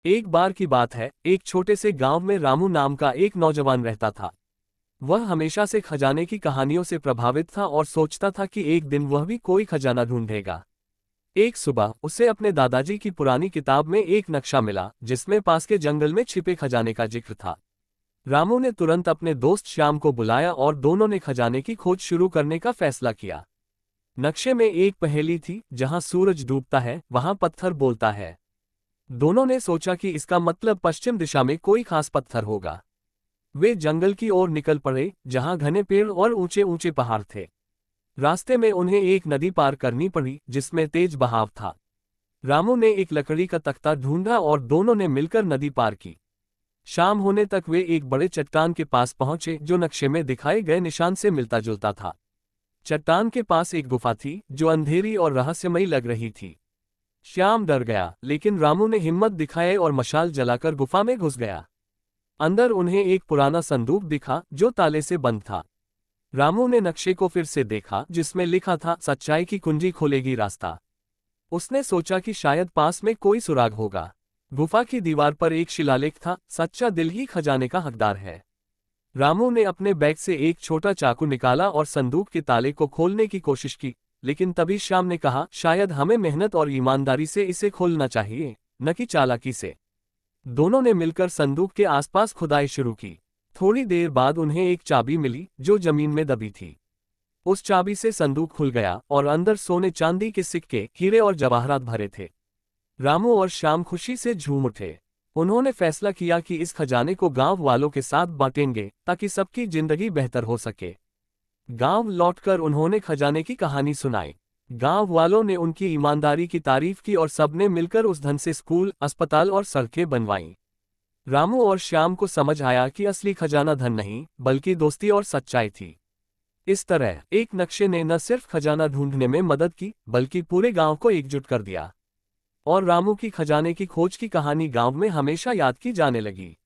एक बार की बात है, एक छोटे से गांव में रामू नाम का एक नौजवान रहता था। वह हमेशा से खजाने की कहानियों से प्रभावित था और सोचता था कि एक दिन वह भी कोई खजाना ढूंढेगा। एक सुबह उसे अपने दादाजी की पुरानी किताब में एक नक्शा मिला जिसमें पास के जंगल में छिपे खजाने का जिक्र था। रामू ने तुरंत अपने दोस्त श्याम को बुलाया और दोनों ने खजाने की खोज शुरू करने का फैसला किया। नक्शे में एक पहेली थी, जहां सूरज डूबता है वहां पत्थर बोलता है। दोनों ने सोचा कि इसका मतलब पश्चिम दिशा में कोई खास पत्थर होगा। वे जंगल की ओर निकल पड़े, जहां घने पेड़ और ऊंचे ऊंचे पहाड़ थे। रास्ते में उन्हें एक नदी पार करनी पड़ी जिसमें तेज बहाव था। रामू ने एक लकड़ी का तख्ता ढूंढा और दोनों ने मिलकर नदी पार की। शाम होने तक वे एक बड़े चट्टान के पास पहुंचे जो नक्शे में दिखाए गए निशान से मिलता जुलता था। चट्टान के पास एक गुफा थी जो अंधेरी और रहस्यमयी लग रही थी। श्याम डर गया, लेकिन रामू ने हिम्मत दिखाई और मशाल जलाकर गुफा में घुस गया। अंदर उन्हें एक पुराना संदूक दिखा जो ताले से बंद था। रामू ने नक्शे को फिर से देखा जिसमें लिखा था, सच्चाई की कुंजी खोलेगी रास्ता। उसने सोचा कि शायद पास में कोई सुराग होगा। गुफा की दीवार पर एक शिलालेख था, सच्चा दिल ही खजाने का हकदार है। रामू ने अपने बैग से एक छोटा चाकू निकाला और संदूक के ताले को खोलने की कोशिश की, लेकिन तभी श्याम ने कहा, शायद हमें मेहनत और ईमानदारी से इसे खोलना चाहिए, न कि चालाकी से। दोनों ने मिलकर संदूक के आसपास खुदाई शुरू की। थोड़ी देर बाद उन्हें एक चाबी मिली जो जमीन में दबी थी। उस चाबी से संदूक खुल गया और अंदर सोने चांदी के सिक्के, हीरे और जवाहरात भरे थे। रामू और श्याम खुशी से झूम उठे। उन्होंने फैसला किया कि इस खजाने को गांव वालों के साथ बांटेंगे ताकि सबकी जिंदगी बेहतर हो सके। गांव लौटकर उन्होंने खजाने की कहानी सुनाई। गांव वालों ने उनकी ईमानदारी की तारीफ की और सबने मिलकर उस धन से स्कूल, अस्पताल और सड़कें बनवाईं। रामू और श्याम को समझ आया कि असली खजाना धन नहीं, बल्कि दोस्ती और सच्चाई थी। इस तरह एक नक्शे ने न सिर्फ खजाना ढूंढने में मदद की, बल्कि पूरे गांव को एकजुट कर दिया। और रामू की खजाने की खोज की कहानी गांव में हमेशा याद की जाने लगी।